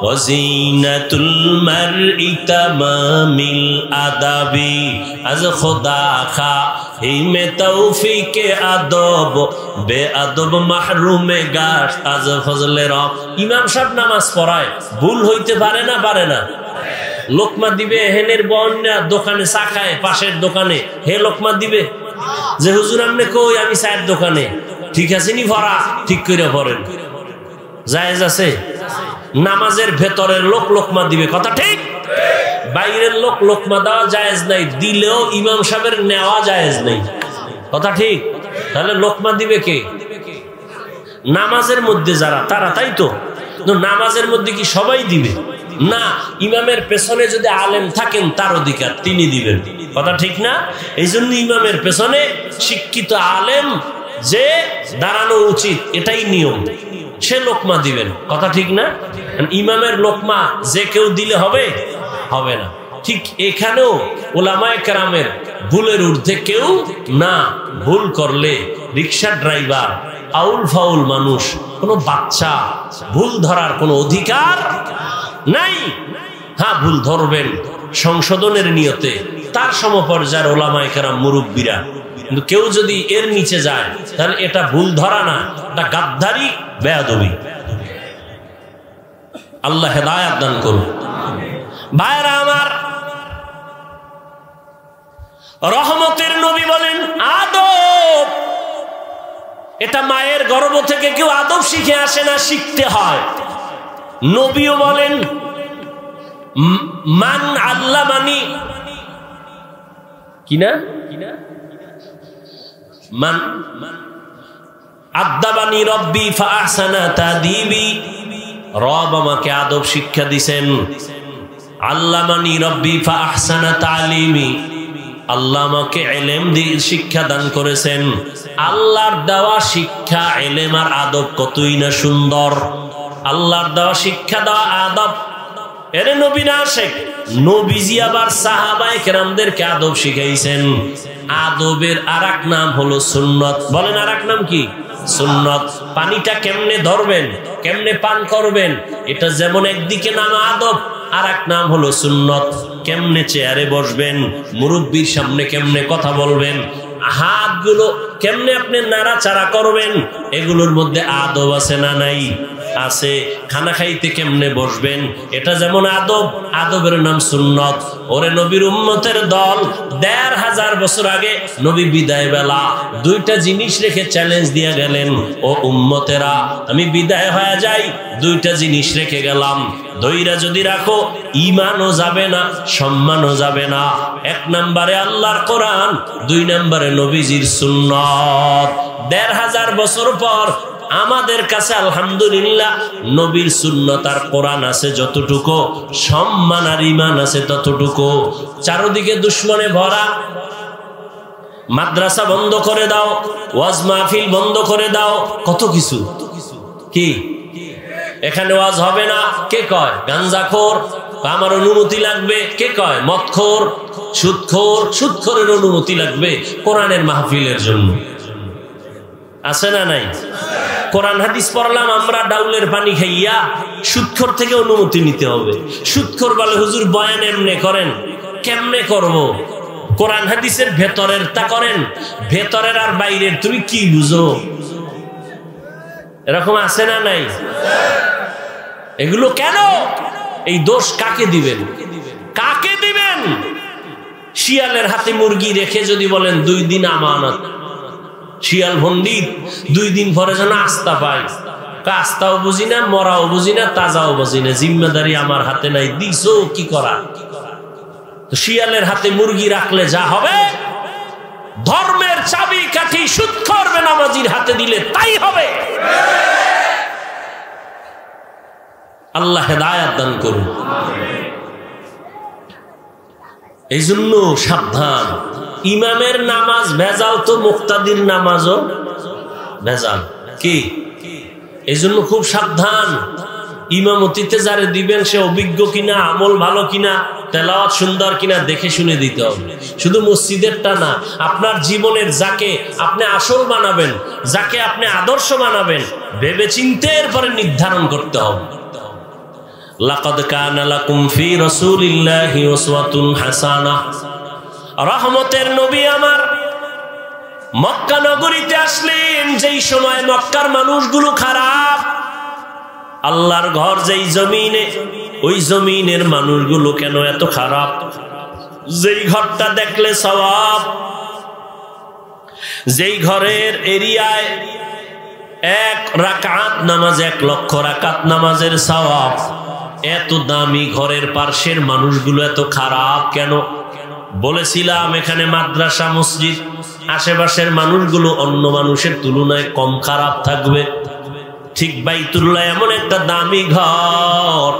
ওয়া যিনাতুল মারই তামামিল আদাবি। আজ খোদা খা হিমে তৌফিকে আদব, বেআদব মাহরুমে গাশ আজ ফজলে রব। ইমাম সাহেব নামাজ পড়ায়, ভুল হইতে পারে না? পারে না? লোকমা দিবে, হেনের বন্যা দোকানে চা খায়, পাশের দোকানে, হে লোকমা দিবে যে হুজুর আমনে কই আমি চায়ের দোকানে, ঠিক আছে নি ভরা, ঠিক করে পড়েন, জায়েজ আছে? নামাজের ভেতরের লোক লোকমা দিবে, কথা ঠিক। বাইরের লোক লোকমা দেওয়া জায়েজ নাই, দিলেও ইমাম সাহেবের নেওয়া জায়েজ নাই, কথা ঠিক। তাহলে লোকমা দিবে কে? নামাজের মধ্যে যারা, তারা, তাই তো। নামাজের মধ্যে কি সবাই দিবে? না, ইমামের পেছনে যদি আলেম থাকেন তার অধিকার, তিনি দিবেন, কথা ঠিক না? এই জন্য ইমামের পেছনে শিক্ষিত আলেম যে দাঁড়ানো উচিত, এটাই নিয়ম। সে লোকমা দিবেন, কথা ঠিক না? ইমামের লোকমা যে কেউ দিলে হবে? হবে না। ঠিক এখানেও ওলামায়ে কেরামের ভুলের ঊর্ধ্বে কেউ না। ভুল করলে রিক্সা ড্রাইভার, আউল ফাউল মানুষ, কোনো বাচ্চা ভুল ধরার কোনো অধিকার নাই। হ্যাঁ, ভুল ধরবেন সংশোধনের নিয়তে, তার সমপর্যায়ের ওলামায়ে কেরাম মুরব্বীরা। কিন্তু কেউ যদি এর নিচে যায় তাহলে এটা ভুল ধরা না, এটা গাদ্দারি, বেয়াদবি। আল্লাহ হেদায়েত দান করুন। ভাইরা আমার, রহমতের নবী বলেন আদব, এটা মায়ের গর্ভ থেকে কেউ আদব শিখে আসে না, শিখতে হয়। নবীও বলেন মান আল্লামানি, কিনা মান আদাবানি রব্বি ফাআহসানা তাদিবি, রব আমাকে আদব শিক্ষা দিবেন। আল্লামানি রব্বি ফাআহসানা তালিমি, আল্লাহ আমাকে ইলম দিয়ে শিক্ষা দান করেছেন। আল্লাহর দেওয়া শিক্ষা, ইলম আর আদব কতই না সুন্দর। আল্লাহর দেওয়া শিক্ষা, দেওয়া আদব, এর নবী না শেখ, নবীজি আবার সাহাবায়ে কেরামদেরকে আদব শিখাইছেন। আদবের আরেক নাম হলো সুন্নত। বলেন আরেক নাম কি? সুন্নত। পানিটা কেমনে ধরবেন, কেমনে পান করবেন, এটা যেমন একদিকে নাম আদব, আরেক নাম হলো সুন্নত। কেমনে চেয়ারে বসবেন, মুরব্বির সামনে কেমনে কথা বলবেন, হাতগুলো কেমনে আপনি নাড়াচাড়া করবেন, এগুলোর মধ্যে আদব আছে না নাই? আছে। খানা খাইতে কেমনে বসবেন, এটা যেমন আদব, আদবের নাম সুন্নত। ওরে নবীর উম্মতের দল, ১৫০০ বছর আগে নবী বিদায় বেলা দুইটা জিনিস রেখে চ্যালেঞ্জ দিয়ে গেলেন, ও উম্মতেরা আমি বিদায় হয়ে যাই, দুইটা জিনিস রেখে গেলাম, দইরা যদি রাখো ঈমানও যাবে না, সম্মানও যাবে না। ১ নম্বরে আল্লাহর কোরআন, ২ নম্বরে নবীজির সুন্নত। ১৫০০ বছর পর আমাদের কাছে আলহামদুলিল্লাহ নবীর সুন্নত আর কোরআন আছে যতটুকু, সম্মান আর ঈমান আছে ততটুকু। চারদিকে দুশমনে ভরা, মাদ্রাসা বন্ধ করে দাও, ওয়াজ মাহফিল বন্ধ করে দাও, কত কিছু। কি এখানে ওয়াজ হবে না কে কয়? গাঞ্জাখোর, আমার অনুমতি লাগবে কে কয়? মদখোর, সুদখোর, সুদখোরের অনুমতি লাগবে কোরআনের মাহফিলের জন্য। আছে না নাই? কোরআন হাদিস পড়লাম আমরা ডাউলের পানি খাইয়া, সুদখোর থেকে অনুমতি নিতে হবে। সুদখোর বলে হুজুর বয়ান এমনে করেন, কেমনে করব? কোরআন হাদিসের ভেতরের তা করেন, ভেতরের আর বাইরের তুমি কি বুঝো? এরকম আছে না নাই? এগুলো কেন? এই দোষ কাকে দিবেন? কাকে দিবেন? শিয়ালের হাতে মুরগি রেখে যদি বলেন 2 দিন আমানত, শিয়াল পণ্ডিত 2 দিন পরে যেন আস্থা পায়, আস্থাও বুঝি না, মরাও বুঝি না, তাজাও বুঝি না, জিম্মেদারি আমার হাতে নাই, দিছো কি করা? তো শিয়ালের হাতে মুরগি রাখলে যা হবে, ধর্মের চাবি কাঠি সুদখোর বেনামাজির হাতে দিলে তাই হবে। আল্লাহ হেদায়াত দান করুন। এই জন্য সাবধান, ইমামের নামাজ ভেজাল তো মুক্তাদির নামাজও ভেজাল। কি এই জন্য খুব সাবধান। ইমামতিতে যারে দিবেন সে অভিজ্ঞ কিনা, আমল ভালো কিনা, তেলাওয়াত সুন্দর কিনা দেখে শুনে দিতে হবে। শুধু মসজিদেরটা না, আপনার জীবনের যাকে আপনি আসল বানাবেন, যাকে আপনি আদর্শ বানাবেন, ভেবে চিন্তে এরপরে নির্ধারণ করতে হবে। লাকাদ কানা লাকুম ফি রাসূলিল্লাহি উসওয়াতুন হাসানাহ। রহমতের নবী আমার মক্কা নগরীতে আসলেন যেই সময় মক্কার মানুষগুলো খারাপ, আল্লাহর ঘর যেই জমিনে, ওই জমিনের মানুষগুলো কেন এত খারাপ? যেই ঘরটা দেখলে সওয়াব, যেই ঘরের এরিয়ায় 1 রাকাত নামাজ 1 লক্ষ রাকাত নামাজের সওয়াব, এত দামি ঘরের পার্শ্বের মানুষগুলো এত খারাপ কেন? বলেছিলাম এখানে মাদ্রাসা মসজিদ, আশেপাশের মানুষগুলো অন্য মানুষের তুলনায় কম খারাপ থাকবে। ঠিক বাইতুল্লাহ এমন একটা দামি ঘর,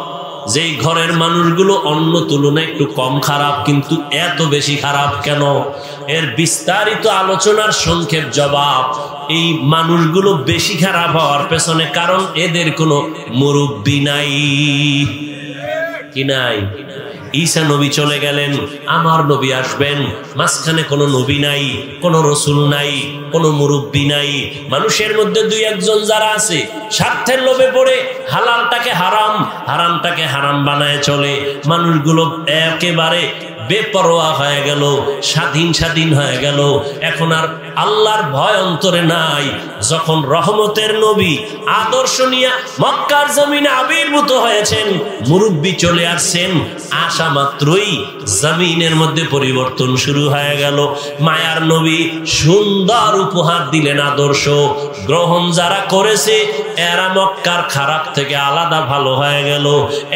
যেই ঘরের মানুষগুলো অন্য তুলনায় একটু কম খারাপ, কিন্তু এত বেশি খারাপ কেন? এর বিস্তারিত আলোচনার সংক্ষেপ জবাব, এই মানুষগুলো বেশি খারাপ হওয়ার পেছনে কারণ এদের কোনো মুরব্বি নাই। কি নাই? ঈসা নবী চলে গেলেন, আমার নবী আসবেন, মাঝখানে কোনো নবী নাই, কোনো রসুল নাই, কোনো মুরব্বি নাই। মানুষের মধ্যে 2-1 জন যারা আছে স্বার্থের লোভে পড়ে হালালটাকে হারাম, হারামটাকে হারাম বানায় চলে। মানুষগুলো একেবারে বেপরোয়া হয়ে গেল, স্বাধীন হয়ে গেল। এখন আর আল্লাহর ভয় অন্তরে নাই। যখন রহমতের নবী আদর্শ নিয়ে মক্কার জমিনে আবির্ভূত হয়েছেন, মুরব্বি চলে আসছেন, আসা মাত্রই জমিনের মধ্যে পরিবর্তন শুরু হয়ে গেল। মায়ার নবী সুন্দর উপহার দিলেন আদর্শ, গ্রহণ যারা করেছে এরা মক্কার খারাপ থেকে আলাদা ভালো হয়ে গেল।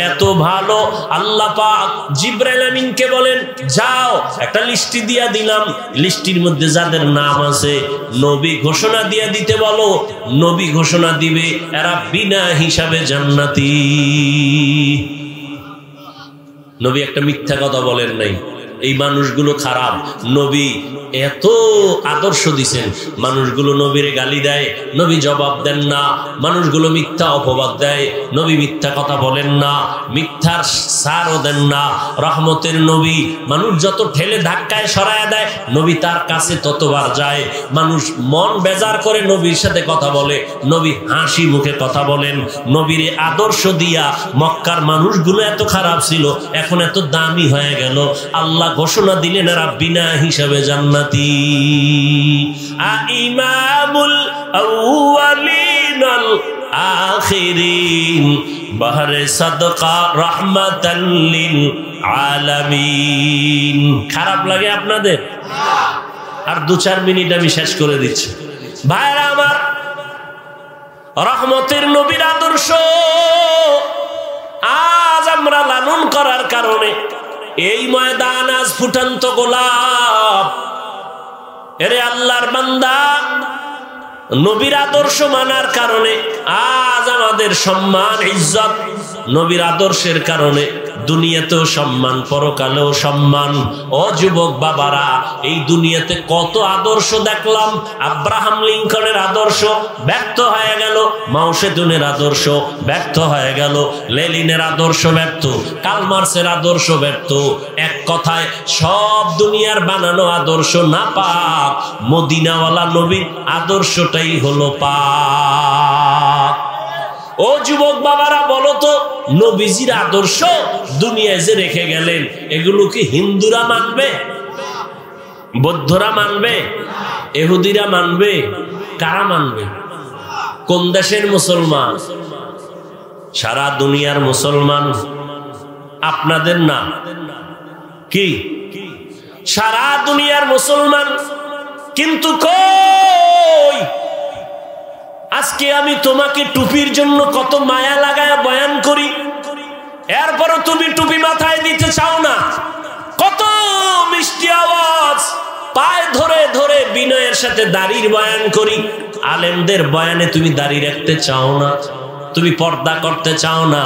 এত ভালো আল্লাহ পাক জিবরাইল আমিনকে বলেন, যাও একটা লিস্টি দিয়া দিলাম, লিস্টির মধ্যে যাদের নাম আছে নবী ঘোষণা দিয়া দিতে বলো। নবী ঘোষণা দিবে, এরা বিনা হিসাবে জান্নাতি। নবী একটা মিথ্যা কথা বলেন নাই, এই মানুষগুলো খারাপ। নবী এত আদর্শ দিছেন, মানুষগুলো নবীরে গালি দেয়, নবী জবাব দেন না। মানুষগুলো মিথ্যা অপবাদ দেয়, নবী মিথ্যা কথা বলেন না, মিথ্যার সারও দেন না। রহমতের নবী মানুষ যত ঠেলে ধাক্কায় সরায় দেয়, নবী তার কাছে ততবার যায়। মানুষ মন বেজার করে নবীর সাথে কথা বলে, নবী হাসি মুখে কথা বলেন। নবীর আদর্শ দিয়া মক্কার মানুষগুলো এত খারাপ ছিল, এখন এত দামি হয়ে গেল। আল্লাহ ঘোষণা দিলেন এরা বিনা হিসাবে জান্নাতি। ইমামুল আউয়ালিনাল আখিরিন বাহরে সাদকা রাহমাতাল লিল আলামিন। খারাপ লাগে আপনাদের? আর 2-4 মিনিট আমি শেষ করে দিচ্ছি। ভাইরা আমার, রহমতের নবীর আদর্শ আজ আমরা লালন করার কারণে এই ময়দান আজ ফুটন্ত গোলাপ। এরে আল্লাহর বান্দা, নবীর আদর্শ মানার কারণে আজ আমাদের সম্মান ইজ্জত, নবীর আদর্শের কারণে দুনিয়াতেও সম্মান, পরকালেও সম্মান। ও যুবক বাবারা, এই দুনিয়াতে কত আদর্শ দেখলাম। আব্রাহাম লিঙ্কনের আদর্শ ব্যর্থ হয়ে গেল, মাও সেতুনের আদর্শ ব্যর্থ হয়ে গেল, লেনিনের আদর্শ ব্যর্থ, কার্ল মার্ক্সের আদর্শ ব্যর্থ। এক কথায় সব দুনিয়ার বানানো আদর্শ না পাক, মদিনাওয়ালা নবীর আদর্শটাই হলো পাক। ও যুবক বাবারা, বলো তো, নবীজির আদর্শ দুনিয়ায় যে রেখে গেলেন, এগুলো কি হিন্দুরা মানবে? বৌদ্ধরা মানবে? ইহুদিরা মানবে? কারা মানবে? কোন দেশের মুসলমান? সারা দুনিয়ার মুসলমান, আপনাদের না কি? সারা দুনিয়ার মুসলমান। কিন্তু কই, আজকে আমি তোমাকে টুপির জন্য কত মায়া লাগায় বয়ান করি, এরপরও তুমি টুপি মাথায় দিতে চাও না। কত মিষ্টি আওয়াজ, পায়ে ধরে ধরে বিনয়ের সাথে দাড়ির বয়ান করি, আলেমদের বয়ানে তুমি দাড়ি রাখতে চাও না, তুমি পর্দা করতে চাও না।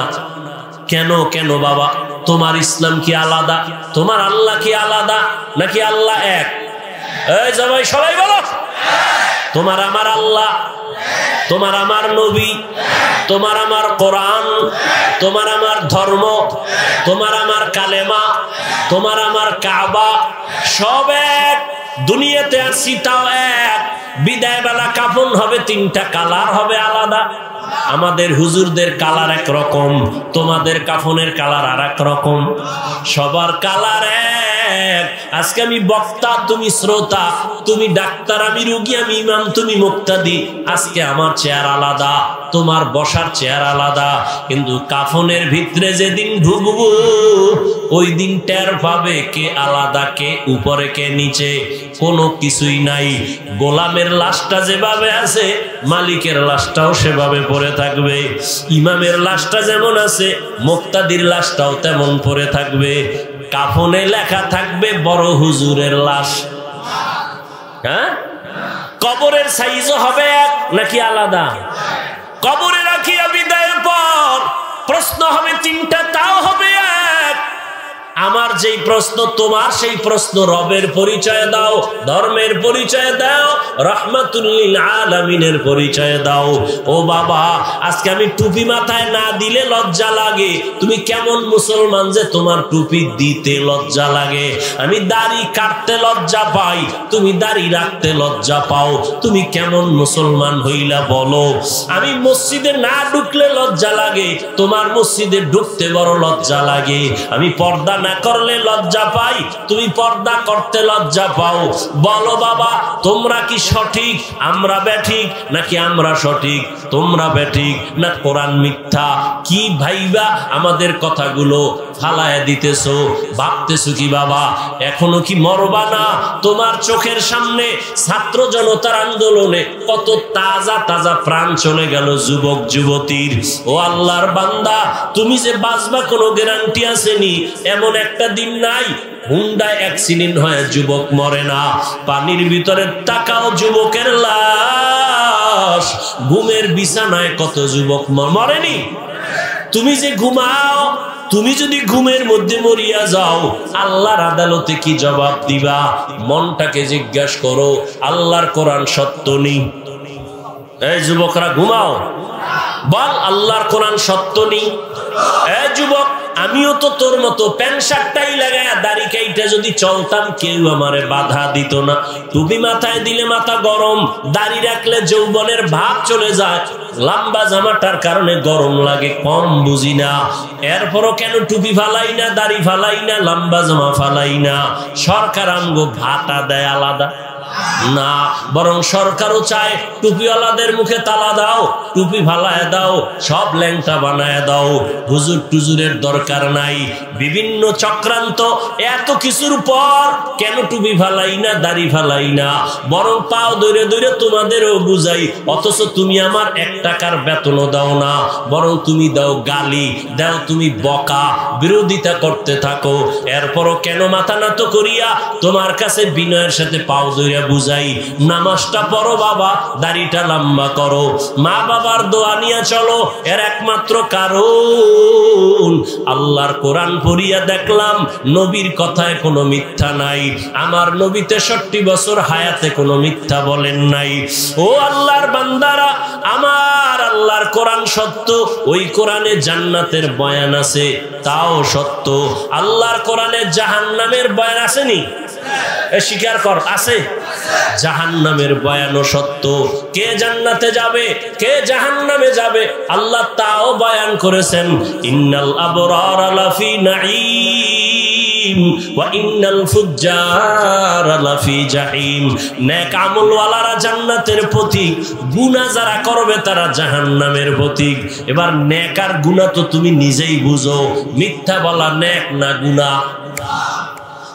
কেন কেন বাবা? তোমার ইসলাম কি আলাদা? তোমার আল্লাহ কি আলাদা? নাকি আল্লাহ এক? এই জামাই সবাই বলো, তোমার আমার আল্লাহ, তোমার আমার নবী, তোমার আমার কোরআন, তোমার আমার ধর্ম, তোমার আমার কালেমা, তোমার আমার কাবা, সব এক। দুনিয়াতে আসছি তাও এক। বিদায় বেলা কাফন হবে 3টা, কালার হবে আলাদা। আমাদের হুজুরদের কালার এক রকম, তোমাদের কাফনের কালার আর এক রকম, সবার কালার এক। আজকে আমি বক্তা, তুমি শ্রোতা, তুমি ডাক্তার, আমি রোগী, আমি ইমাম, তুমি মুক্তাদি। আজকে আমার চেয়ার আলাদা, তোমার বসার চেয়ার আলাদা, কিন্তু কাফনের ভিতরে যেদিন ঢুকবো ওই দিন টের পাবে কে আলাদা, কে উপরে কে নিচে, কোনো কিছুই নাই। গোলামের লাশটা যেভাবে আছে, মালিকের লাশটাও সেভাবে পড়ে থাকবে। ইমামের লাশটা যেমন আছে, মুক্তাদির লাশটাও তেমন পড়ে থাকবে। কাফনে লেখা থাকবে বড় হুজুরের লাশ। হ্যাঁ, কবরের সাইজও হবে এক নাকি আলাদা? কবরে রাখিয়া বিদায়ের পর প্রশ্ন হবে 3টা, তাও হবে এক। আমার যেই প্রশ্ন, তোমার সেই প্রশ্ন। রবের পরিচয় দাও, ধর্মের পরিচয় দাও, রাহমাতুল লিল আলামিনের পরিচয় দাও। ও বাবা, আজকে আমি টুপি মাথায় না দিলে লজ্জা লাগে। তুমি কেমন মুসলমান যে তোমার টুপি দিতে লজ্জা লাগে? আমি দাড়ি কাটতে লজ্জা পাই, তুমি দাড়ি রাখতে লজ্জা পাও। তুমি কেমন মুসলমান হইলা বলো? আমি মসজিদে না ঢুকলে লজ্জা লাগে, তোমার মসজিদে ঢুকতে বড় লজ্জা লাগে। আমি পর্দা না করলে লজ্জা পাই, তুমি পর্দা করতে লজ্জা পাও। বলো বাবা, তোমরা কি সঠিক, আমরা ব্যাঠিক, নাকি আমরা সঠিক তোমরা ব্যাঠিক, না কোরআন মিথ্যা? কি ভাইবা আমাদের কথাগুলো ফালায় দিতেছো? ভাবতেছো কি বাবা এখনো কি মরবা না? তোমার চোখের সামনে ছাত্র জনতার আন্দোলনে কত তাজা তাজা প্রাণ চলে গেল যুবক যুবতীর। ও আল্লাহর বান্দা, তুমি যে বাঁচবা কোনো গ্যারান্টি আসেনি। এমন একটা দিন নাই হুন্ডায় অ্যাক্সিডেন্ট হয় যুবক মরে না। পানির ভিতরে তাকাও, যুবকের লাশ। ঘুমের বিছানায় কত যুবক মরেনি? তুমি যে ঘুমাও, তুমি যদি ঘুমের মধ্যে মরিয়া যাও, আল্লাহর আদালতে কি জবাব দিবা? মনটাকে জিজ্ঞাসা করো, আল্লাহর কোরআন সত্য নেই? এই যুবকরা ঘুমাও, বল আল্লাহর কোরআন সত্য নেই? এই যুবক, আমিও তো তোর মতো প্যান্ট শার্টটাই লাগায় দাড়ি কাইটা যদি চলতাম, কেউ আমারে বাধা দিত না। টুপি মাথায় দিলে মাথা গরম, দাড়ি রাখলে যৌবনের ভাব চলে যায়, লম্বা জামাটার কারণে গরম লাগে, কম বুঝি না। এরপরও কেন টুপি ফালাই না, দাড়ি ফালাই না, লম্বা জামা ফালাই না? সরকার আমগো ভাতা দেয় আলাদা। না, বরং সরকারও চায় টুপিওয়ালাদের মুখে তালা দাও, টুপি ফালায় দাও, সব ল্যাংটা বানায় দাও, হুজুর টুজুরের দরকার নাই। বিভিন্ন চক্রান্ত, এত কিছুর পর কেন টুপি ফালাই না, দাড়ি ফালাই না, বরং পাও দৌড়ে দৌড়ে তোমাদেরও বুঝাই, অথচ তুমি আমার 1 টাকার বেতনও দাও না, বরং তুমি দাও গালি, দাও তুমি বকা, বিরোধিতা করতে থাকো। এরপরও কেন মাথা নত করিয়া তোমার কাছে বিনয়ের সাথে পাও দৌড়ে বুঝাই, নামাজটা পড়ো বাবা, দাড়িটা লম্বা করো, মা বাবার দোয়া নিয়ে চলো। এর একমাত্র কারণ আল্লাহর কোরআন পড়িয়া দেখলাম নবীর কথায় কোনো মিথ্যা নাই। আমার নবী 63 বছর হায়াতে কোনো মিথ্যা বলেন নাই। ও আল্লাহর বান্দারা, আমার আল্লাহর কোরআন সত্য, ওই কোরআনে জান্নাতের বয়ান আছে, তাও সত্য। আল্লাহর কোরআনে জাহান্নামের বয়ান আসেনি? স্বীকার কর, আছে। জাহান্নামের বয়ানও সত্য। কে জান্নাতে যাবে, কে জাহান্নামে যাবে, আল্লাহ তাও বয়ান করেছেন। ইন্নাল আবরারা লাফি নাঈম ওয়া ইন্নাল ফুজ্জারা লাফি জাহিম। নেক আমলওয়ালারা জান্নাতের পথিক, গুনাহ যারা করবে তারা জাহান্নামের পথিক। এবার নেক আর গুনাহ তো তুমি নিজেই বুঝো, মিথ্যা বলা নেক না গুনাহ?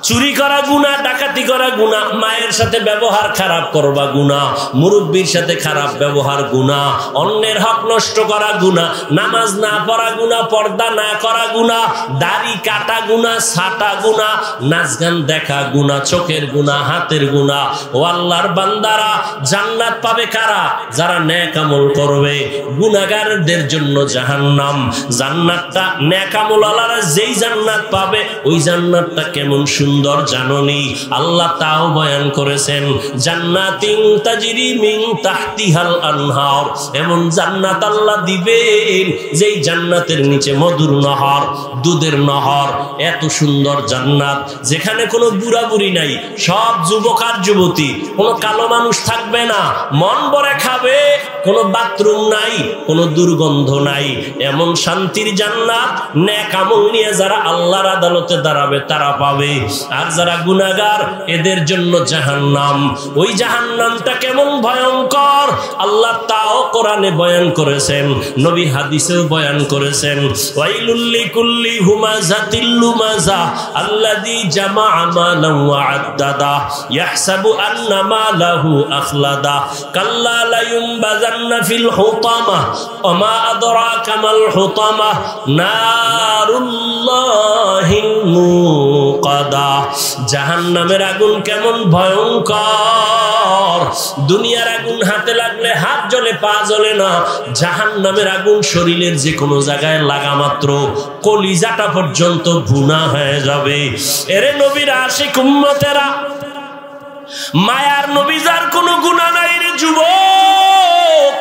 চুরি করা গুনাহ, ডাকাতি করা গুনাহ, মায়ের সাথে ব্যবহার খারাপ করবা গুনাহ, মুরব্বীর সাথে খারাপ ব্যবহার গুনাহ, অন্যের হক নষ্ট করা গুনাহ, নামাজ না পড়া গুনাহ, পর্দা না করা গুনাহ, দাড়ি কাটা গুনাহ, ছাটা গুনাহ, নাচ গান দেখা গুনাহ, চোখের গুনাহ, হাতের গুনাহ। ও আল্লাহর বান্দারা, জান্নাত পাবে কারা? যারা নেক আমল করবে। গুনাহগারদের জন্য জাহান্নাম। জান্নাতটা নেক আমলওয়ালারা যেই জান্নাত পাবে, ওই জান্নাতটা কেমন সুন্দর জাননি, আল্লাহ তাও বয়ান করেছেন। জান্নাতিন তাজরি মিন তাহতিহাল আনহার, এমন জান্নাত আল্লাহ দিবেন যেই জান্নাতের নিচে মধুর নহর, দুধের নহর। এত সুন্দর জান্নাত, যেখানে কোনো বুড়া বুড়ি নাই, সব যুবক আর যুবতী, কোনো কালো মানুষ থাকবে না, মন ভরে খাবে, কোনো বাথরুম নাই, কোনো দুর্গন্ধ নাই। এমন শান্তির জান্নাত নেক আমল নিয়ে যারা আল্লাহর আদালতে দাঁড়াবে তারা পাবে। আর যারা গুনাহগার, এদের জন্য জাহান্নাম। ওই জাহান্নামটা কেমন ভয়ঙ্কর আল্লাহ তাও কোরআনে বয়ান করেছেন, নবী হাদিসেও বয়ান করেছেন। ওয়াইলুল লিকুল্লি হুমাযাতিল লুমাযা আল্লাযী জামাআ মালান ওয়া আদ্দাদা ইয়াহসাবু আন্না মালাহু আখলাদা কাল্লা লা ইউনবাযান্না ফিল হুতামা ওয়া মা আদরাকা মাল হুতামা নারুল্লাহিল মুকাদা। জাহান্নামের আগুন কেমন ভয়ঙ্কর! দুনিয়ার আগুন হাতে লাগলে হাত জ্বলে, পা জ্বলে না। জাহান্নামের আগুন শরীরের যে কোনো জায়গায় লাগা মাত্র কলিজাটা পর্যন্ত ভুনা হয়ে যাবে। এরে নবীর আশিক উম্মতেরা, মায়ার নবী যার কোনো গুনাহ নাই রে যুবক,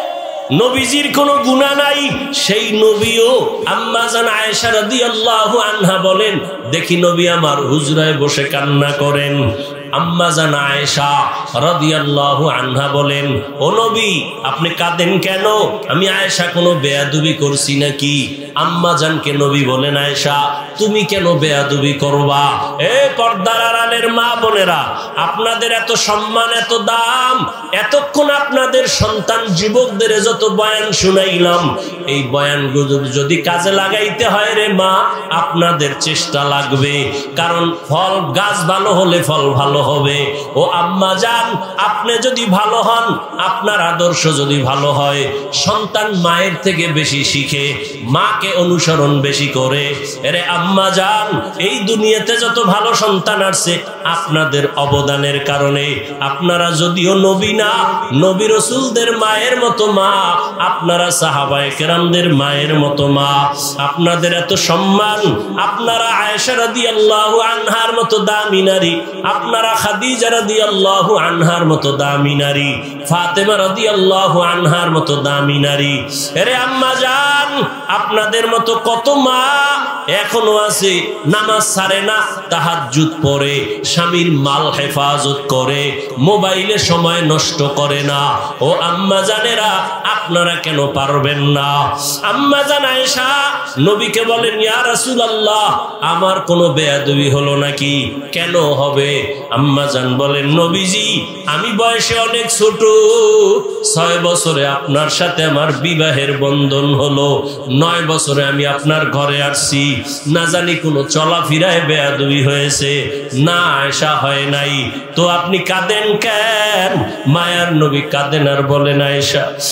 নবীজির কোনো গুনাহ নাই, সেই নবীও আম্মা জান আয়েশা রাদিয়াল্লাহু আনহা বলেন, দেখি নবী আমার হুজরায় বসে কান্না করেন। আম্মা জান আয়েশা রাদিয়াল্লাহু আনহা বলেন, ও নবী আপনি কাঁদেন কেন? আমি আয়েশা কোনো বেয়াদবি করছি নাকি? আম্মা জানকে নবী বলেন, আয়েশা তুমি কেন বেয়াদবি করবা? এ পর্দার আড়ালের মা বোনেরা, আপনাদের এত সম্মান, এত দাম, এতক্ষণ আপনাদের সন্তান যুবকদের যত বয়ান শুনাইলাম, এই বয়ানগুলো যদি কাজে লাগাইতে হয় রে মা, আপনাদের চেষ্টা লাগবে। কারণ ফল, গাছ ভালো হলে ফল ভালো হবে। ও আম্মা জান, আপনি যদি ভালো হন, আপনার আদর্শ যদি ভালো হয়, সন্তান মায়ের থেকে বেশি শিখে, মাকে অনুসরণ বেশি করে। এরে আম্মা জান, এই দুনিয়াতে যত ভালো সন্তান আসছে আপনাদের অবদানের কারণে। আপনারা যদিও নবী না, নবী রাসূলদের মায়ের মতো মা, আপনারা সাহাবায়ে কেরামদের মায়ের মতো মা, আপনাদের এত সম্মান। আপনারা আয়েশা রাদিয়াল্লাহু আনহার মতো দামি নারী, আপনারা খাদিজা রাদিয়াল্লাহু আনহার মতো দামি নারী, ফাতেমা রাদিয়াল্লাহু আনহার মতো দামি নারী। এরে আম্মা জান, আপনাদের আপনাদের মতো কত মা এখনো আছে নামাজ ছাড়ে না, তাহাজ্জুদ পড়ে, স্বামীর মাল হেফাজত করে, মোবাইলে সময় নষ্ট করে না। ও আম্মা জানেরা, আপনারা কেন পারবেন না? আম্মা জান আয়েশা নবীকে বলেন, ইয়া রাসূলুল্লাহ, আমার কোনো বেয়াদবি হলো নাকি? কেন হবে? আম্মা জান বলেন, নবীজি, আমি বয়সে অনেক ছোট, 6 বছরে আপনার সাথে আমার বিবাহের বন্ধন হলো, 9 বছরে আমি আপনার ঘরে আসছি, না জানি কোনো চলাফেরায় বেয়াদবি হয়েছে? না আয়েশা, হয় নাই। তো আপনি কাঁদেন কেন? মায়ার নবী কাঁদেন আর বলেন, আয়েশা